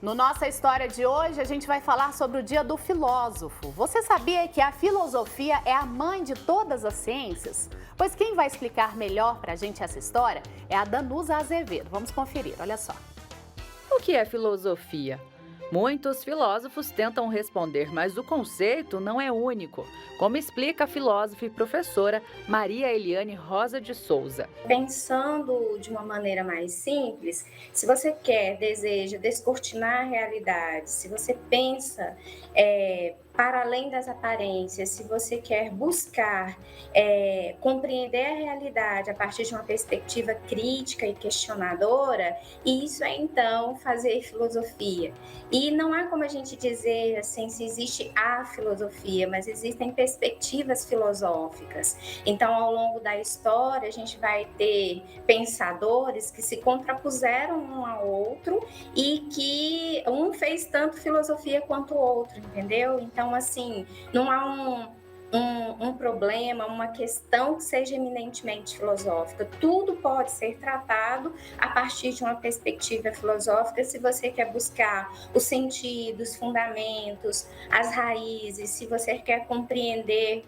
No nossa história de hoje, a gente vai falar sobre o Dia do Filósofo. Você sabia que a filosofia é a mãe de todas as ciências? Pois quem vai explicar melhor para a gente essa história é a Danusa Azevedo. Vamos conferir, olha só. O que é filosofia? Muitos filósofos tentam responder, mas o conceito não é único, como explica a filósofa e professora Maria Eliane Rosa de Souza. Pensando de uma maneira mais simples, se você deseja descortinar a realidade, se você pensa para além das aparências, se você quer buscar compreender a realidade a partir de uma perspectiva crítica e questionadora, isso é então fazer filosofia. E não há como a gente dizer assim se existe a filosofia, mas existem perspectivas filosóficas. Então, ao longo da história, a gente vai ter pensadores que se contrapuseram um ao outro e que um fez tanto filosofia quanto o outro, entendeu? Então, assim, não há um problema, uma questão que seja eminentemente filosófica. Tudo pode ser tratado a partir de uma perspectiva filosófica, se você quer buscar os sentidos, os fundamentos, as raízes, se você quer compreender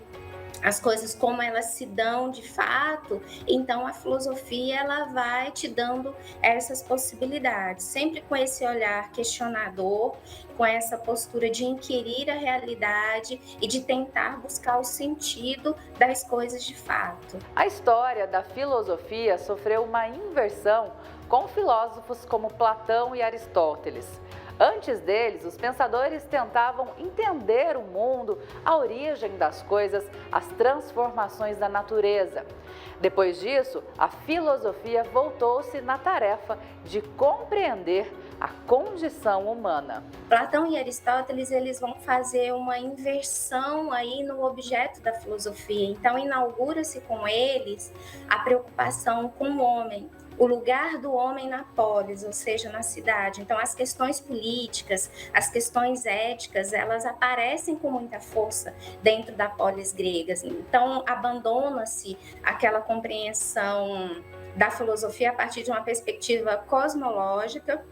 as coisas como elas se dão de fato, então a filosofia ela vai te dando essas possibilidades, sempre com esse olhar questionador, com essa postura de inquirir a realidade e de tentar buscar o sentido das coisas de fato. A história da filosofia sofreu uma inversão com filósofos como Platão e Aristóteles. Antes deles, os pensadores tentavam entender o mundo, a origem das coisas, as transformações da natureza. Depois disso, a filosofia voltou-se na tarefa de compreender a condição humana. Platão e Aristóteles, eles vão fazer uma inversão aí no objeto da filosofia. Então, inaugura-se com eles a preocupação com o homem, o lugar do homem na polis, ou seja, na cidade. Então, as questões políticas, as questões éticas, elas aparecem com muita força dentro da polis grega. Então, abandona-se aquela compreensão da filosofia a partir de uma perspectiva cosmológica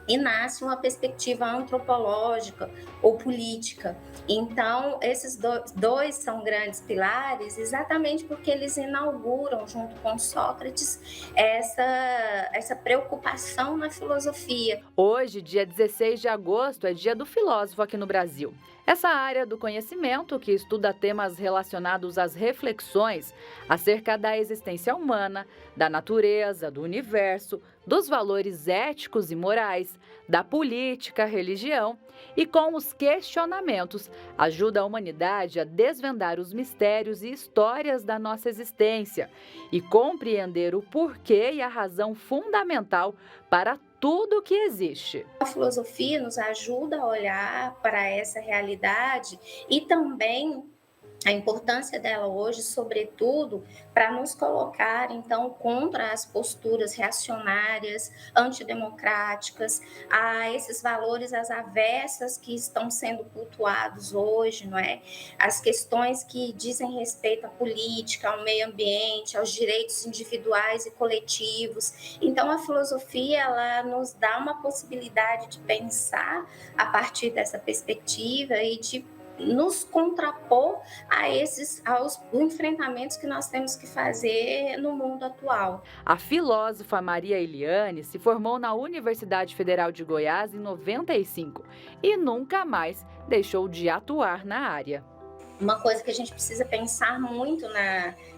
e nasce uma perspectiva antropológica ou política. Então, esses dois são grandes pilares exatamente porque eles inauguram, junto com Sócrates, essa preocupação na filosofia. Hoje, dia 16 de agosto, é dia do filósofo aqui no Brasil. Essa área do conhecimento, que estuda temas relacionados às reflexões acerca da existência humana, da natureza, do universo, dos valores éticos e morais, da política, religião e com os questionamentos, ajuda a humanidade a desvendar os mistérios e histórias da nossa existência e compreender o porquê e a razão fundamental para tudo que existe. A filosofia nos ajuda a olhar para essa realidade e também a importância dela hoje, sobretudo, para nos colocar, então, contra as posturas reacionárias, antidemocráticas, a esses valores, as avessas que estão sendo cultuados hoje, não é? As questões que dizem respeito à política, ao meio ambiente, aos direitos individuais e coletivos. Então, a filosofia, ela nos dá uma possibilidade de pensar a partir dessa perspectiva e de nos contrapor aos enfrentamentos que nós temos que fazer no mundo atual. A filósofa Maria Eliane se formou na Universidade Federal de Goiás em 95 e nunca mais deixou de atuar na área. Uma coisa que a gente precisa pensar muito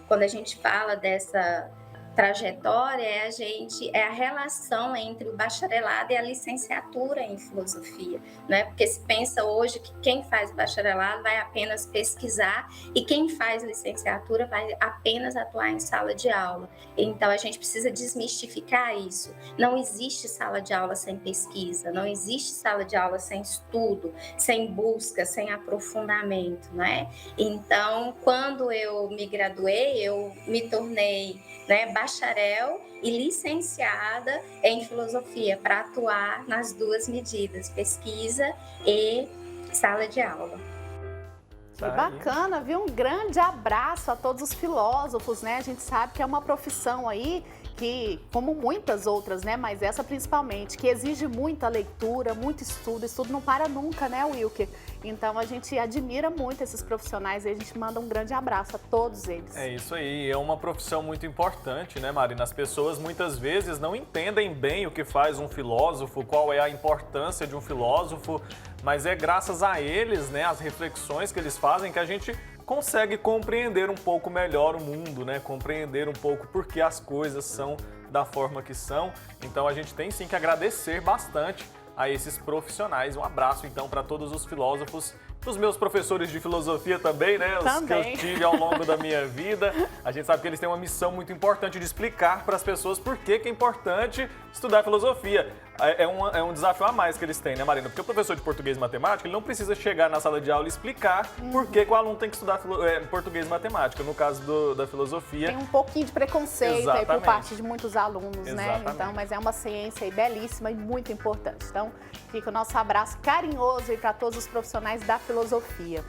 quando a gente fala dessa trajetória é a relação entre o bacharelado e a licenciatura em filosofia, né? Porque se pensa hoje que quem faz bacharelado vai apenas pesquisar e quem faz licenciatura vai apenas atuar em sala de aula. Então a gente precisa desmistificar isso. Não existe sala de aula sem pesquisa, não existe sala de aula sem estudo, sem busca, sem aprofundamento, né? Então, quando eu me graduei, eu me tornei bacharel e licenciada em filosofia para atuar nas duas medidas, pesquisa e sala de aula. Que bacana, viu? Um grande abraço a todos os filósofos, né? A gente sabe que é uma profissão aí que, como muitas outras, né? Mas essa principalmente, que exige muita leitura, muito estudo. Estudo não para nunca, né, Wilker? Então a gente admira muito esses profissionais e a gente manda um grande abraço a todos eles. É isso aí, é uma profissão muito importante, né, Marina? As pessoas muitas vezes não entendem bem o que faz um filósofo, qual é a importância de um filósofo, mas é graças a eles, né, as reflexões que eles fazem, que a gente consegue compreender um pouco melhor o mundo, né? Compreender um pouco por que as coisas são da forma que são. Então a gente tem sim que agradecer bastante a esses profissionais. Um abraço então para todos os filósofos, os meus professores de filosofia também, né? Os que eu tive ao longo da minha vida. A gente sabe que eles têm uma missão muito importante de explicar para as pessoas por que é importante estudar filosofia. É um desafio a mais que eles têm, né, Marina? Porque o professor de português e matemática, ele não precisa chegar na sala de aula e explicar por que o aluno tem que estudar português e matemática. No caso da filosofia... Tem um pouquinho de preconceito aí por parte de muitos alunos, né? Exatamente. Então, mas é uma ciência aí belíssima e muito importante. Então, fica o nosso abraço carinhoso aí para todos os profissionais da filosofia.